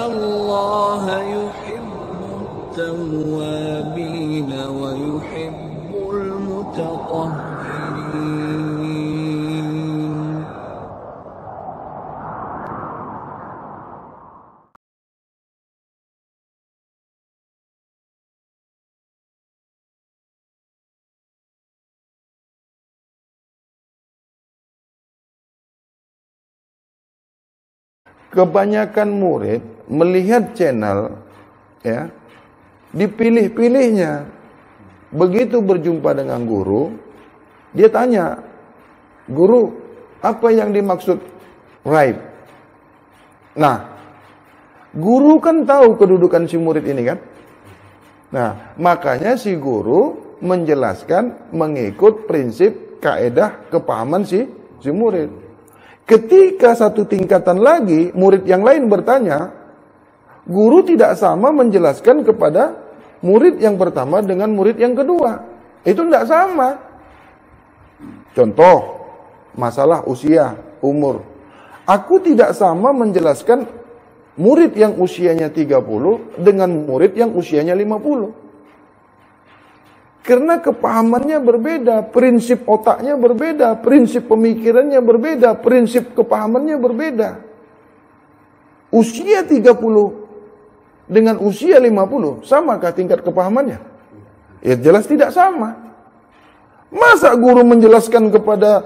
الله يحب التوابين ويحب المتطهرين. Kebanyakan murid melihat channel, ya, dipilih-pilihnya. Begitu berjumpa dengan guru, dia tanya, "Guru, apa yang dimaksud raib?" Nah, guru kan tahu kedudukan si murid ini kan. Nah, makanya si guru menjelaskan mengikut prinsip kaedah kepahaman si murid. Ketika satu tingkatan lagi, murid yang lain bertanya, guru tidak sama menjelaskan kepada murid yang pertama dengan murid yang kedua. Itu tidak sama. Contoh, masalah usia, umur. Aku tidak sama menjelaskan murid yang usianya 30 dengan murid yang usianya 50. Karena kepahamannya berbeda, prinsip otaknya berbeda, prinsip pemikirannya berbeda, prinsip kepahamannya berbeda. Usia 30 dengan usia 50, samakah tingkat kepahamannya? Ya jelas tidak sama. Masa guru menjelaskan kepada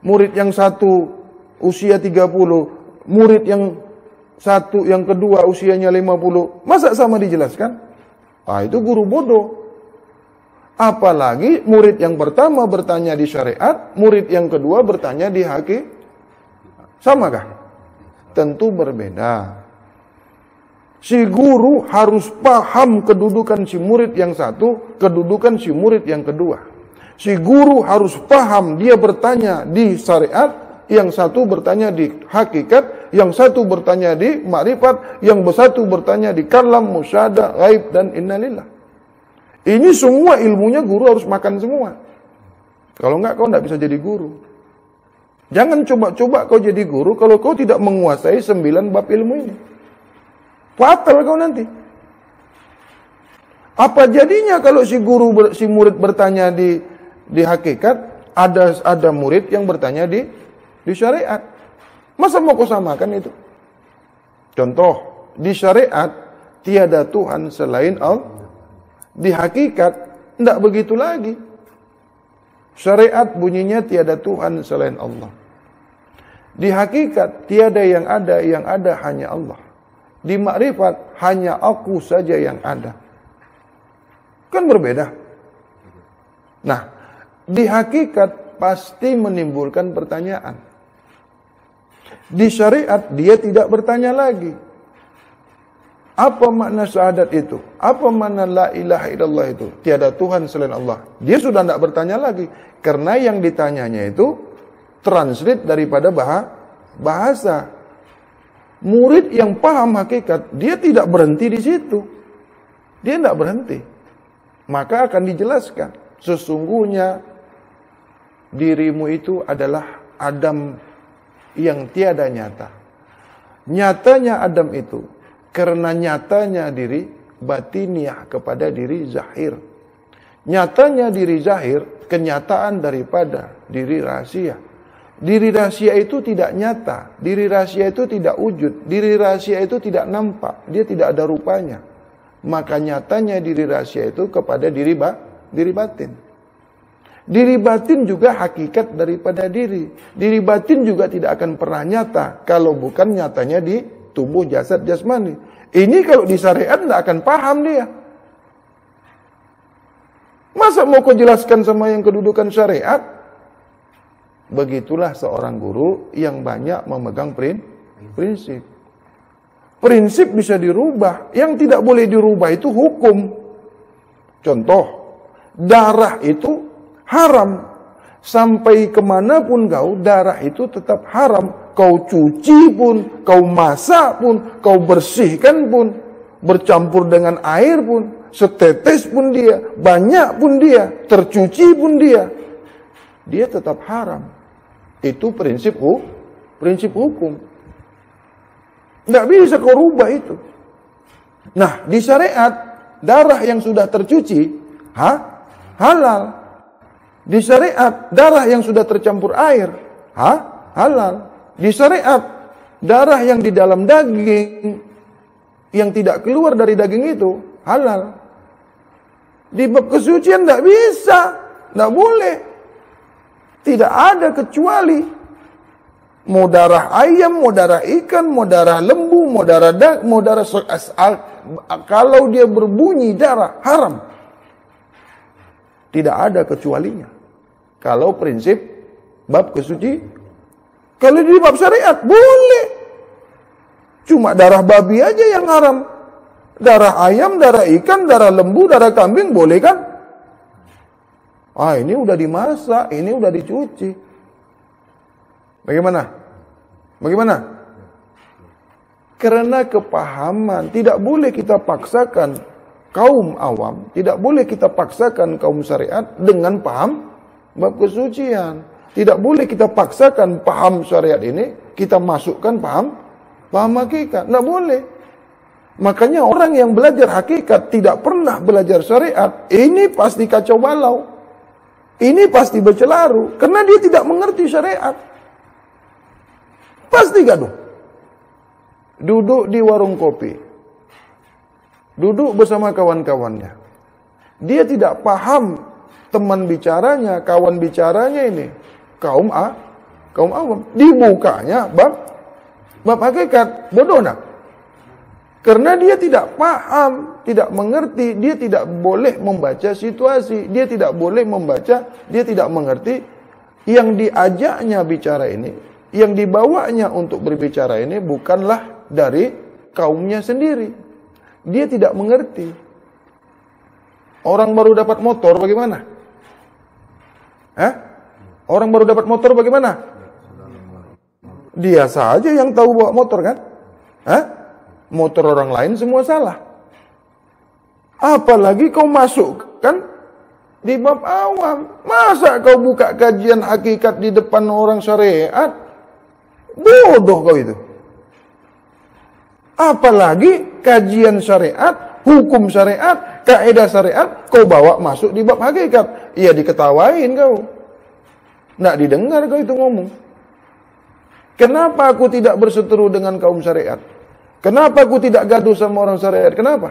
murid yang satu usia 30, murid yang satu yang kedua usianya 50, masa sama dijelaskan? Ah, itu guru bodoh. Apalagi murid yang pertama bertanya di syariat, murid yang kedua bertanya di hakikat. Samakah? Tentu berbeda. Si guru harus paham kedudukan si murid yang satu, kedudukan si murid yang kedua. Si guru harus paham dia bertanya di syariat, yang satu bertanya di hakikat, yang satu bertanya di makrifat, yang satu bertanya di kalam, musyahadah, ghaib, dan innalillah. Ini semua ilmunya guru harus makan semua. Kalau enggak, kau enggak bisa jadi guru. Jangan coba-coba kau jadi guru kalau kau tidak menguasai 9 bab ilmu ini. Fatal kau nanti. Apa jadinya kalau si murid bertanya di hakikat, ada murid yang bertanya di syariat. Masa mau kau samakan itu? Contoh, di syariat tiada Tuhan selain Allah. Di hakikat, tidak begitu lagi. Syariat bunyinya tiada Tuhan selain Allah. Di hakikat, tiada yang ada hanya Allah. Di makrifat, hanya aku saja yang ada. Kan berbeda. Nah, di hakikat pasti menimbulkan pertanyaan. Di syariat, dia tidak bertanya lagi. Apa makna syahadat itu? Apa makna la ilaha illallah itu? Tiada Tuhan selain Allah. Dia sudah tidak bertanya lagi. Karena yang ditanyanya itu translate daripada bahasa. Murid yang paham hakikat, dia tidak berhenti di situ. Dia tidak berhenti. Maka akan dijelaskan. Sesungguhnya dirimu itu adalah Adam yang tiada nyata. Nyatanya Adam itu karena nyatanya diri batiniah kepada diri zahir. Nyatanya diri zahir kenyataan daripada diri rahasia. Diri rahasia itu tidak nyata. Diri rahasia itu tidak wujud. Diri rahasia itu tidak nampak. Dia tidak ada rupanya. Maka nyatanya diri rahasia itu kepada diri batin. Diri batin juga hakikat daripada diri. Diri batin juga tidak akan pernah nyata kalau bukan nyatanya di tubuh jasad jasmani. Ini kalau di syariat tidak akan paham dia. Masa mau kau jelaskan sama yang kedudukan syariat? Begitulah seorang guru yang banyak memegang prinsip. Prinsip bisa dirubah. Yang tidak boleh dirubah itu hukum. Contoh, darah itu haram. Sampai kemanapun kau, darah itu tetap haram. Kau cuci pun, kau masak pun, kau bersihkan pun, bercampur dengan air pun, setetes pun dia, banyak pun dia, tercuci pun dia tetap haram. Itu prinsip hukum. Nggak bisa kau rubah itu. Nah, di syariat, darah yang sudah tercuci, halal. Di syariat, darah yang sudah tercampur air, halal. Di syariat, darah yang di dalam daging, yang tidak keluar dari daging itu, halal. Di bab kesucian tidak bisa, tidak boleh. Tidak ada kecuali. Mau darah ayam, mau darah ikan, mau darah lembu, mau darah kalau dia berbunyi darah, haram. Tidak ada kecualinya. Kalau prinsip bab kesuci, kalau di bab syariat boleh. Cuma darah babi aja yang haram. Darah ayam, darah ikan, darah lembu, darah kambing boleh kan? Ini udah dimasak, ini udah dicuci. Bagaimana? Karena kepahaman, tidak boleh kita paksakan kaum awam, tidak boleh kita paksakan kaum syariat dengan paham bab kesucian. Tidak boleh kita paksakan paham syariat ini, kita masukkan paham hakikat. Tidak boleh. Makanya orang yang belajar hakikat tidak pernah belajar syariat, ini pasti kacau balau. Ini pasti bercelaru, karena dia tidak mengerti syariat. Pasti gaduh. Duduk di warung kopi. Duduk bersama kawan-kawannya. Dia tidak paham teman bicaranya, kawan bicaranya ini. Kaum awam. Dibukanya bab hakikat. Bodoh nak? Karena dia tidak paham, tidak mengerti, dia tidak boleh membaca situasi, dia tidak boleh membaca, dia tidak mengerti yang diajaknya bicara ini, yang dibawanya untuk berbicara ini bukanlah dari kaumnya sendiri. Dia tidak mengerti. Orang baru dapat motor bagaimana? Orang baru dapat motor bagaimana? Dia saja yang tahu bawa motor kan? Motor orang lain semua salah. Apalagi kau masuk kan di bab awam. Masa kau buka kajian hakikat di depan orang syariat? Bodoh kau itu. Apalagi kajian syariat, hukum syariat, kaidah syariat kau bawa masuk di bab hakikat. Iya diketawain kau. Nggak didengar kau itu ngomong. Kenapa aku tidak berseteru dengan kaum syariat? Kenapa aku tidak gaduh sama orang syariat? Kenapa?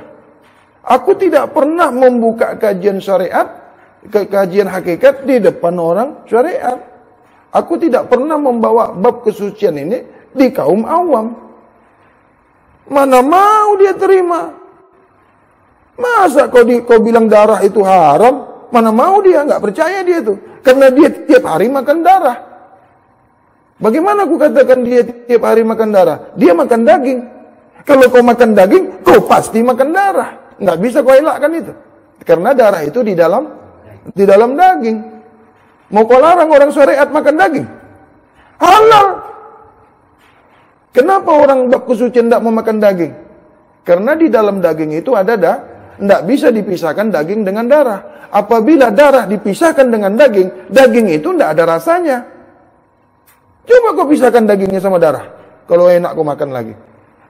Aku tidak pernah membuka kajian syariat, kajian hakikat di depan orang syariat. Aku tidak pernah membawa bab kesucian ini di kaum awam. Mana mau dia terima? Masa kau bilang darah itu haram? Mana mau dia? Nggak percaya dia itu. Karena dia tiap hari makan darah. Bagaimana aku katakan dia tiap hari makan darah? Dia makan daging. Kalau kau makan daging, kau pasti makan darah. Nggak bisa kau elakkan itu. Karena darah itu di dalam daging. Mau kau larang orang syariat makan daging? Halal. Kenapa orang bab kesucian tidak mau makan daging? Karena di dalam daging itu ada tidak bisa dipisahkan daging dengan darah. Apabila darah dipisahkan dengan daging, daging itu tidak ada rasanya. Coba kau pisahkan dagingnya sama darah. Kalau enak kau makan lagi.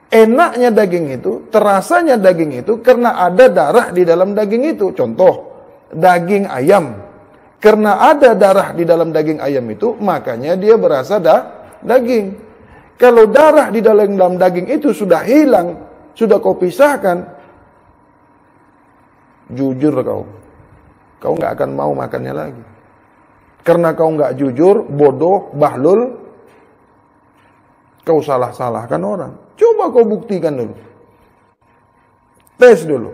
Enaknya daging itu, terasanya daging itu karena ada darah di dalam daging itu. Contoh, daging ayam. Karena ada darah di dalam daging ayam itu, makanya dia berasa daging. Kalau darah di dalam daging itu sudah hilang, sudah kau pisahkan, jujur kau nggak akan mau makannya lagi. Karena kau nggak jujur, bodoh, bahlul, kau salah-salahkan orang. Coba kau buktikan dulu. Tes dulu.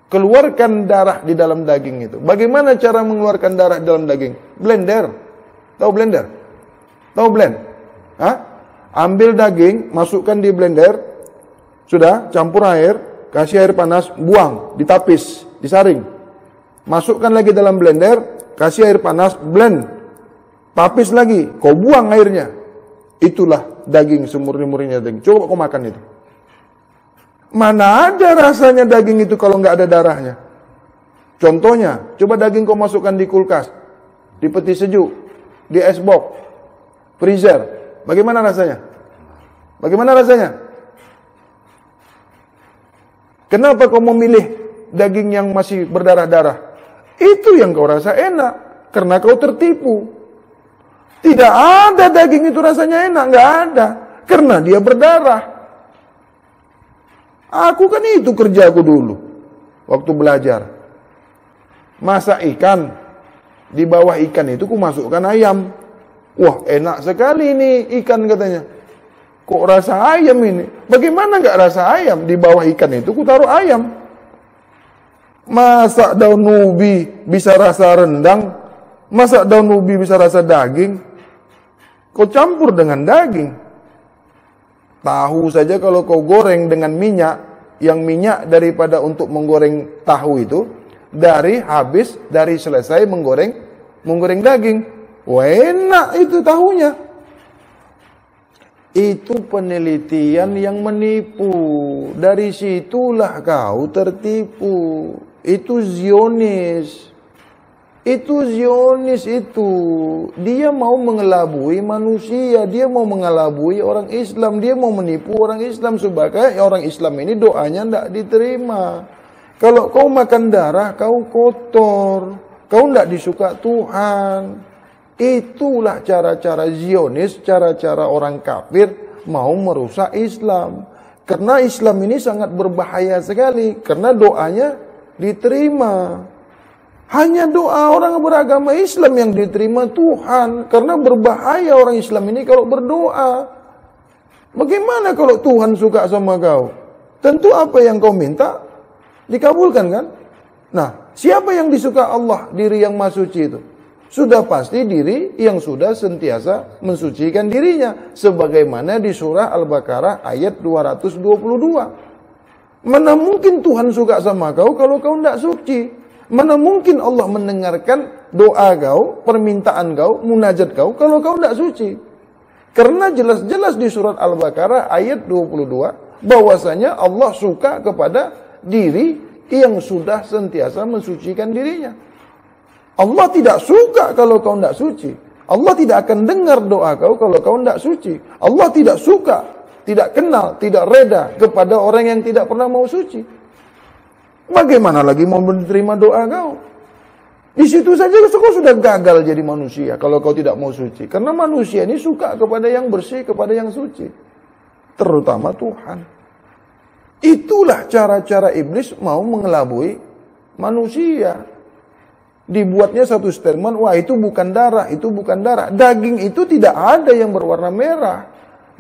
Keluarkan darah di dalam daging itu. Bagaimana cara mengeluarkan darah di dalam daging? Blender. Tahu blender? Tahu blend? Ambil daging, masukkan di blender. Sudah, campur air, kasih air panas, buang, ditapis, disaring. Masukkan lagi dalam blender, kasih air panas, blend. Tapis lagi, kau buang airnya. Itulah daging semurni-murninya daging. Coba kau makan itu. Mana ada rasanya daging itu kalau nggak ada darahnya? Contohnya, coba daging kau masukkan di kulkas, di peti sejuk, di es box, freezer. Bagaimana rasanya? Bagaimana rasanya? Kenapa kau memilih daging yang masih berdarah-darah? Itu yang kau rasa enak, karena kau tertipu. Tidak ada daging itu rasanya enak, nggak ada. Karena dia berdarah. Aku kan itu kerjaku dulu, waktu belajar. Masak ikan, di bawah ikan itu ku masukkan ayam. Wah, enak sekali ini ikan katanya. Kok rasa ayam ini? Bagaimana nggak rasa ayam? Di bawah ikan itu ku taruh ayam. Masak daun ubi bisa rasa rendang, masak daun ubi bisa rasa daging. Kau campur dengan daging. Tahu saja kalau kau goreng dengan minyak, yang minyak daripada untuk menggoreng tahu itu, dari selesai menggoreng daging. Wah, enak itu tahunya. Itu penelitian yang menipu. Dari situlah kau tertipu. Itu Zionis. Itu Zionis itu. Dia mau mengelabui manusia. Dia mau mengelabui orang Islam. Dia mau menipu orang Islam. Sebagai orang Islam ini doanya tidak diterima. Kalau kau makan darah, kau kotor. Kau tidak disuka Tuhan. Itulah cara-cara Zionis, cara-cara orang kafir mau merusak Islam. Karena Islam ini sangat berbahaya sekali. Karena doanya diterima. Hanya doa orang beragama Islam yang diterima Tuhan. Karena berbahaya orang Islam ini kalau berdoa. Bagaimana kalau Tuhan suka sama kau? Tentu apa yang kau minta dikabulkan kan? Nah, siapa yang disuka Allah? Diri yang maha suci itu. Sudah pasti diri yang sudah sentiasa mensucikan dirinya. Sebagaimana di surah Al-Baqarah ayat 222. Mana mungkin Tuhan suka sama kau kalau kau tidak suci? Mana mungkin Allah mendengarkan doa kau, permintaan kau, munajat kau kalau kau tidak suci? Karena jelas-jelas di surat Al-Baqarah ayat 22 bahwasanya Allah suka kepada diri yang sudah sentiasa mensucikan dirinya. Allah tidak suka kalau kau tidak suci. Allah tidak akan dengar doa kau kalau kau tidak suci. Allah tidak suka, tidak kenal, tidak reda kepada orang yang tidak pernah mau suci. Bagaimana lagi mau menerima doa kau? Di situ saja kau sudah gagal jadi manusia kalau kau tidak mau suci. Karena manusia ini suka kepada yang bersih, kepada yang suci. Terutama Tuhan. Itulah cara-cara iblis mau mengelabui manusia. Dibuatnya satu statement, wah itu bukan darah, itu bukan darah. Daging itu tidak ada yang berwarna merah.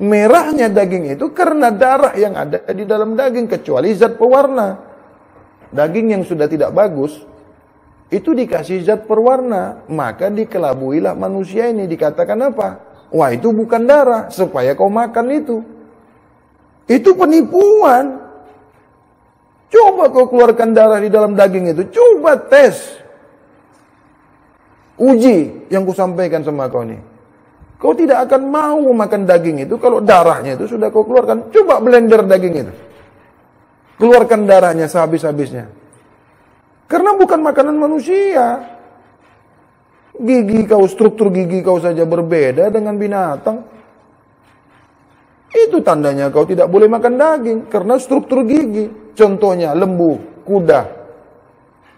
Merahnya daging itu karena darah yang ada di dalam daging, kecuali zat pewarna. Daging yang sudah tidak bagus, itu dikasih zat perwarna. Maka dikelabuilah manusia ini, dikatakan apa? Wah itu bukan darah, supaya kau makan itu. Itu penipuan. Coba kau keluarkan darah di dalam daging itu, coba tes. Uji yang kusampaikan sama kau ini. Kau tidak akan mau makan daging itu kalau darahnya itu sudah kau keluarkan. Coba blender daging itu. Keluarkan darahnya sehabis-habisnya. Karena bukan makanan manusia. Gigi kau, struktur gigi kau saja berbeda dengan binatang. Itu tandanya kau tidak boleh makan daging. Karena struktur gigi. Contohnya lembu, kuda,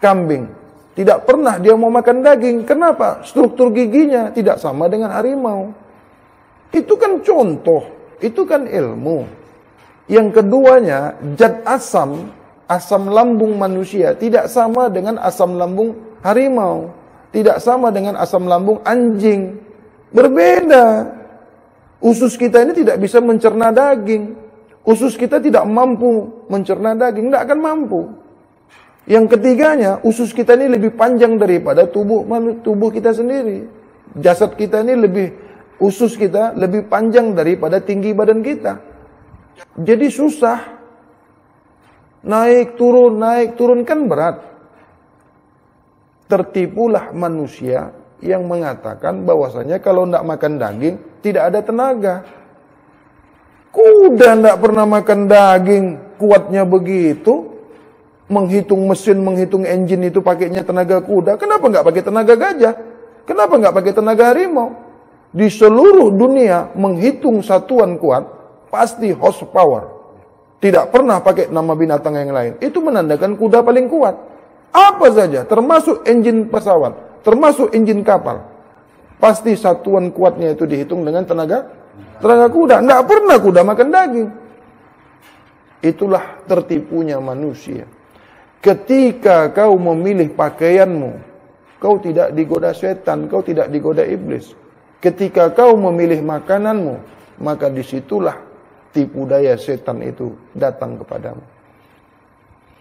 kambing. Tidak pernah dia mau makan daging. Kenapa? Struktur giginya tidak sama dengan harimau. Itu kan contoh. Itu kan ilmu. Yang keduanya, zat asam lambung manusia tidak sama dengan asam lambung harimau. Tidak sama dengan asam lambung anjing. Berbeda. Usus kita ini tidak bisa mencerna daging. Usus kita tidak mampu mencerna daging. Tidak akan mampu. Yang ketiganya, usus kita ini lebih panjang daripada tubuh kita sendiri. Jasad kita ini usus kita lebih panjang daripada tinggi badan kita. Jadi susah. Naik turun kan berat. Tertipulah manusia yang mengatakan bahwasanya kalau tidak makan daging, tidak ada tenaga. Kuda tidak pernah makan daging, kuatnya begitu. Menghitung mesin, menghitung engine itu pakainya tenaga kuda. Kenapa nggak pakai tenaga gajah? Kenapa nggak pakai tenaga harimau? Di seluruh dunia menghitung satuan kuat pasti horsepower. tidak pernah pakai nama binatang yang lain. Itu menandakan kuda paling kuat. Apa saja, termasuk engine pesawat, termasuk engine kapal. Pasti satuan kuatnya itu dihitung dengan tenaga kuda. Tidak pernah kuda makan daging. Itulah tertipunya manusia. Ketika kau memilih pakaianmu, kau tidak digoda setan, kau tidak digoda iblis. Ketika kau memilih makananmu, maka disitulah tipu daya setan itu datang kepadamu.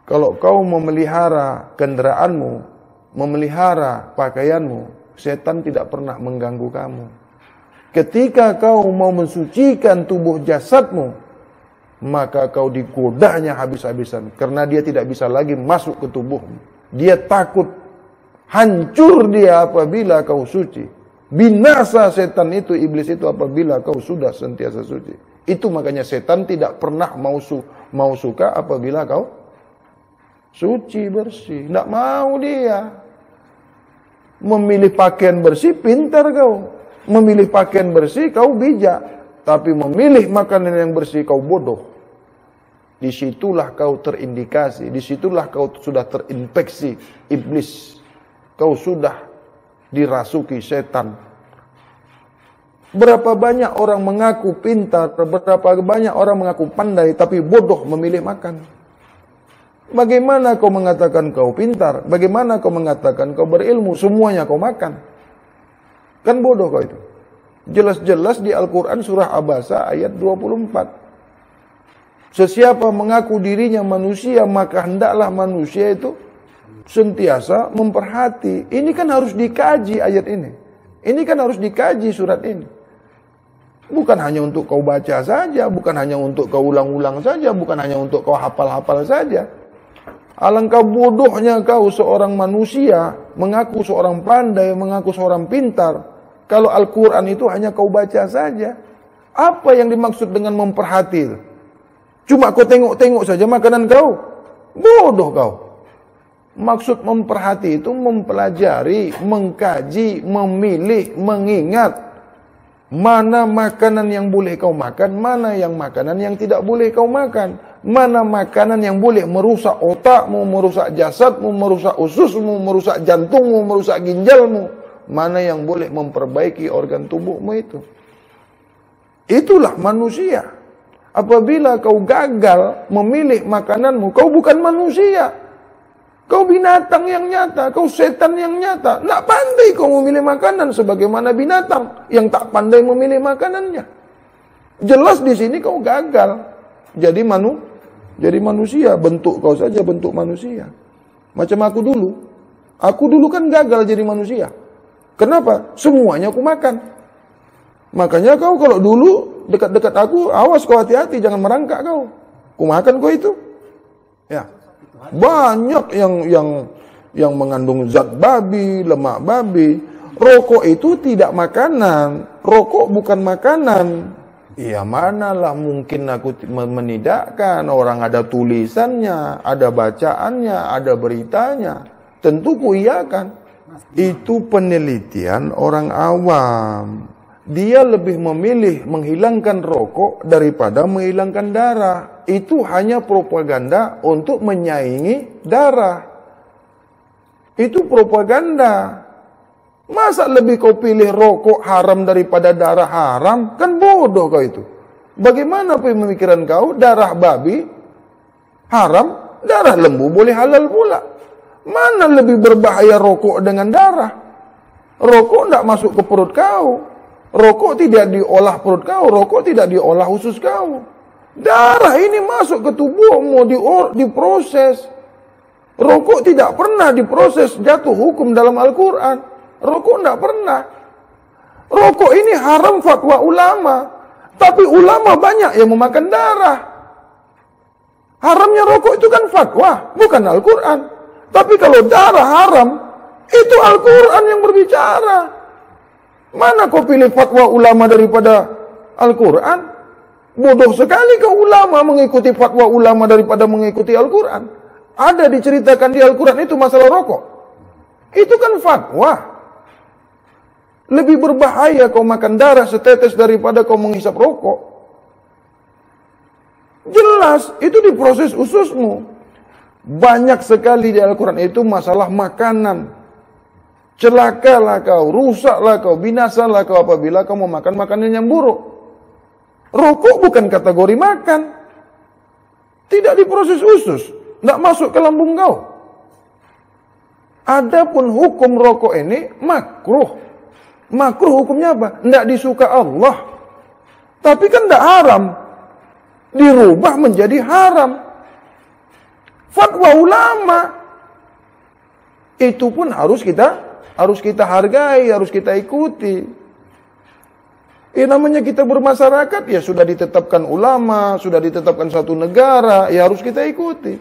Kalau kau memelihara kendaraanmu, memelihara pakaianmu, setan tidak pernah mengganggu kamu. Ketika kau mau mensucikan tubuh jasadmu, maka kau digodanya habis-habisan. Karena dia tidak bisa lagi masuk ke tubuhmu. Dia takut hancur dia apabila kau suci. Binasa setan itu, iblis itu apabila kau sudah sentiasa suci. Itu makanya setan tidak pernah mau suka apabila kau suci, bersih. Tidak mau dia. Memilih pakaian bersih, pintar kau. Memilih pakaian bersih, kau bijak. Tapi memilih makanan yang bersih, kau bodoh. Disitulah kau terindikasi. Disitulah kau sudah terinfeksi iblis. Kau sudah dirasuki setan. Berapa banyak orang mengaku pintar, berapa banyak orang mengaku pandai, tapi bodoh memilih makan. Bagaimana kau mengatakan kau pintar? Bagaimana kau mengatakan kau berilmu? Semuanya kau makan. Kan bodoh kau itu. Jelas-jelas di Al-Quran surah Abasa ayat 24. Sesiapa mengaku dirinya manusia, maka hendaklah manusia itu sentiasa memperhati. Ini kan harus dikaji ayat ini. Ini kan harus dikaji surat ini. Bukan hanya untuk kau baca saja, bukan hanya untuk kau ulang-ulang saja, bukan hanya untuk kau hafal-hafal saja. Alangkah bodohnya kau seorang manusia, mengaku seorang pandai, mengaku seorang pintar. Kalau Al-Quran itu hanya kau baca saja. Apa yang dimaksud dengan memperhati itu? Cuma kau tengok-tengok saja makanan kau. Bodoh kau. Maksud memperhati itu mempelajari, mengkaji, memilih, mengingat. Mana makanan yang boleh kau makan, mana yang makanan yang tidak boleh kau makan. Mana makanan yang boleh merusak otakmu, merusak jasadmu, merusak ususmu, merusak jantungmu, merusak ginjalmu. Mana yang boleh memperbaiki organ tubuhmu itu. Itulah manusia. Apabila kau gagal memilih makananmu, kau bukan manusia. Kau binatang yang nyata, kau setan yang nyata. Tak pandai kau memilih makanan sebagaimana binatang yang tak pandai memilih makanannya. Jelas di sini kau gagal. Jadi manusia, bentuk kau saja bentuk manusia. Macam aku dulu. Aku dulu kan gagal jadi manusia. Kenapa? Semuanya aku makan. Makanya kau kalau dulu dekat-dekat aku, awas kau hati-hati, jangan merangkak kau. Kumakan kau itu. Ya. Banyak yang mengandung zat babi, lemak babi. Rokok itu tidak makanan. Rokok bukan makanan. Ya manalah mungkin aku menidakkan. Orang ada tulisannya, ada bacaannya, ada beritanya. Tentu kuiyakan. Itu penelitian orang awam. Dia lebih memilih menghilangkan rokok daripada menghilangkan darah. Itu hanya propaganda untuk menyaingi darah. Itu propaganda. Masa lebih kau pilih rokok haram daripada darah haram? Kan bodoh kau itu. Bagaimana pemikiran kau? Darah babi haram, darah lembu boleh halal pula. Mana lebih berbahaya rokok dengan darah? Rokok tidak masuk ke perut kau. Rokok tidak diolah perut kau, rokok tidak diolah usus kau. Darah ini masuk ke tubuhmu, diproses. Rokok tidak pernah diproses, jatuh hukum dalam Al-Quran. Rokok tidak pernah. Rokok ini haram fatwa ulama. Tapi ulama banyak yang memakan darah. Haramnya rokok itu kan fatwa, bukan Al-Quran. Tapi kalau darah haram, itu Al-Quran yang berbicara. Mana kau pilih fatwa ulama daripada Al-Quran? Bodoh sekali kau ulama mengikuti fatwa ulama daripada mengikuti Al-Quran. Ada diceritakan di Al-Quran itu masalah rokok. Itu kan fatwa. Lebih berbahaya kau makan darah setetes daripada kau menghisap rokok. Jelas jelas, itu di proses ususmu. Banyak sekali di Al-Quran itu masalah makanan. Celakalah kau, rusaklah kau, binasalah kau apabila kau makan makanan yang buruk. Rokok bukan kategori makan. Tidak di proses usus, tidak masuk ke lambung kau. Adapun hukum rokok ini makruh. Makruh hukumnya apa? Tidak disuka Allah. Tapi kan tidak haram. Dirubah menjadi haram. Fatwa ulama. Itu pun harus kita hargai, harus kita ikuti. Namanya kita bermasyarakat, ya sudah ditetapkan ulama, sudah ditetapkan satu negara, ya harus kita ikuti.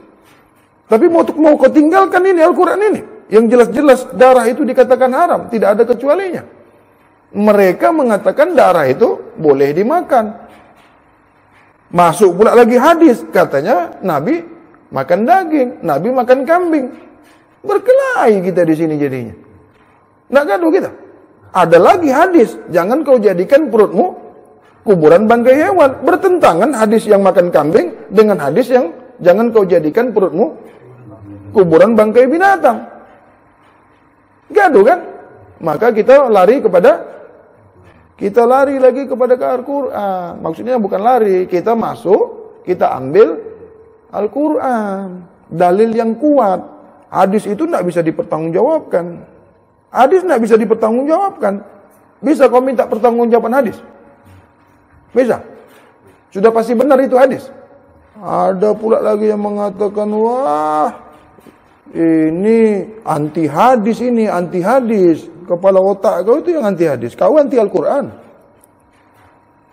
Tapi mau kau tinggalkan ini Al-Quran ini, yang jelas-jelas darah itu dikatakan haram, tidak ada kecualinya. Mereka mengatakan darah itu boleh dimakan. Masuk pula lagi hadis, katanya Nabi makan daging, Nabi makan kambing. Berkelahi kita di sini jadinya. Nggak gaduh kita. Ada lagi hadis, jangan kau jadikan perutmu kuburan bangkai hewan. Bertentangan hadis yang makan kambing dengan hadis yang jangan kau jadikan perutmu kuburan bangkai binatang. Gaduh kan? Maka kita lari lagi kepada Al-Quran. Maksudnya bukan lari, kita masuk, kita ambil Al-Quran. Dalil yang kuat. Hadis itu tidak bisa dipertanggungjawabkan. Hadis tidak bisa dipertanggungjawabkan. Bisa kau minta pertanggungjawaban hadis? Bisa? Sudah pasti benar itu hadis? Ada pula lagi yang mengatakan, wah, ini anti hadis ini, anti hadis. Kepala otak kau itu yang anti hadis. Kau anti Al-Quran.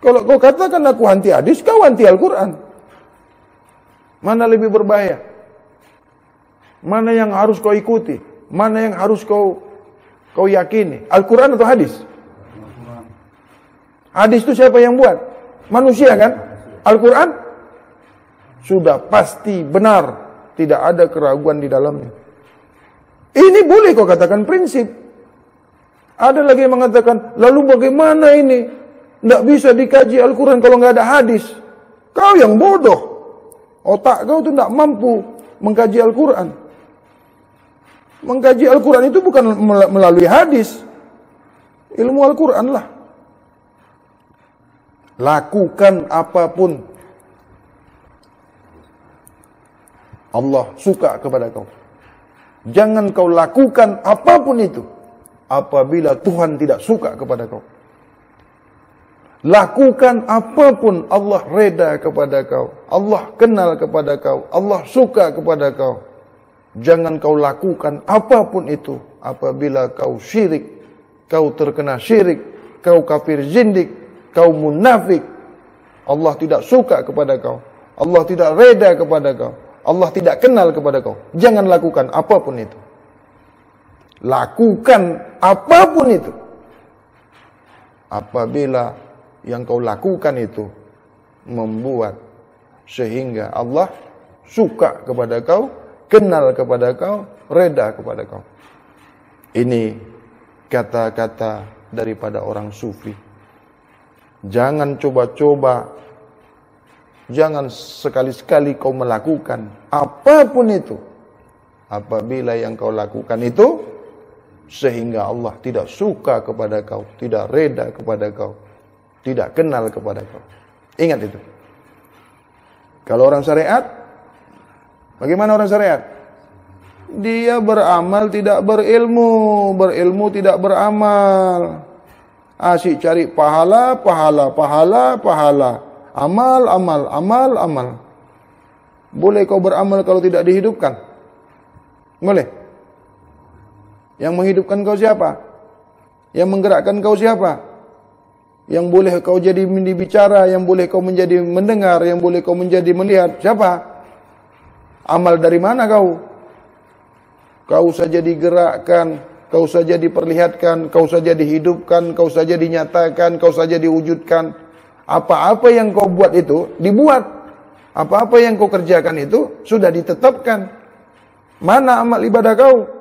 Kalau kau katakan aku anti hadis, kau anti Al-Quran. Mana lebih berbahaya? Mana yang harus kau ikuti? Mana yang harus kau yakini? Al-Quran atau hadis? Hadis itu siapa yang buat? Manusia kan? Al-Quran sudah pasti benar. Tidak ada keraguan di dalamnya. Ini boleh kau katakan prinsip. Ada lagi yang mengatakan, lalu bagaimana ini? Tidak bisa dikaji Al-Quran kalau nggak ada hadis. Kau yang bodoh. Otak kau itu tidak mampu mengkaji Al-Quran. Mengkaji Al-Quran itu bukan melalui hadis. Ilmu Al-Quran lah. Lakukan apapun. Allah suka kepada kau. Jangan kau lakukan apapun itu apabila Tuhan tidak suka kepada kau. Lakukan apapun Allah reda kepada kau. Allah kenal kepada kau. Allah suka kepada kau. Jangan kau lakukan apapun itu apabila kau syirik, kau terkena syirik, kau kafir zindik, kau munafik. Allah tidak suka kepada kau. Allah tidak reda kepada kau. Allah tidak kenal kepada kau. Jangan lakukan apapun itu. Lakukan apapun itu apabila yang kau lakukan itu membuat sehingga Allah suka kepada kau, kenal kepada kau, reda kepada kau. Ini kata-kata daripada orang sufi. Jangan coba-coba, jangan sekali-sekali kau melakukan apapun itu apabila yang kau lakukan itu sehingga Allah tidak suka kepada kau, tidak reda kepada kau, tidak kenal kepada kau. Ingat itu. Kalau orang syariat, bagaimana orang syariat? Dia beramal tidak berilmu, berilmu tidak beramal. Asyik cari pahala, pahala, pahala, pahala. Amal, amal, amal, amal. Boleh kau beramal kalau tidak dihidupkan? Boleh? Yang menghidupkan kau siapa? Yang menggerakkan kau siapa? Yang boleh kau jadi bicara, yang boleh kau menjadi mendengar, yang boleh kau menjadi melihat, siapa? Amal dari mana kau? Kau saja digerakkan, kau saja diperlihatkan, kau saja dihidupkan, kau saja dinyatakan, kau saja diwujudkan. Apa-apa yang kau buat itu dibuat. Apa-apa yang kau kerjakan itu sudah ditetapkan. Mana amal ibadah kau?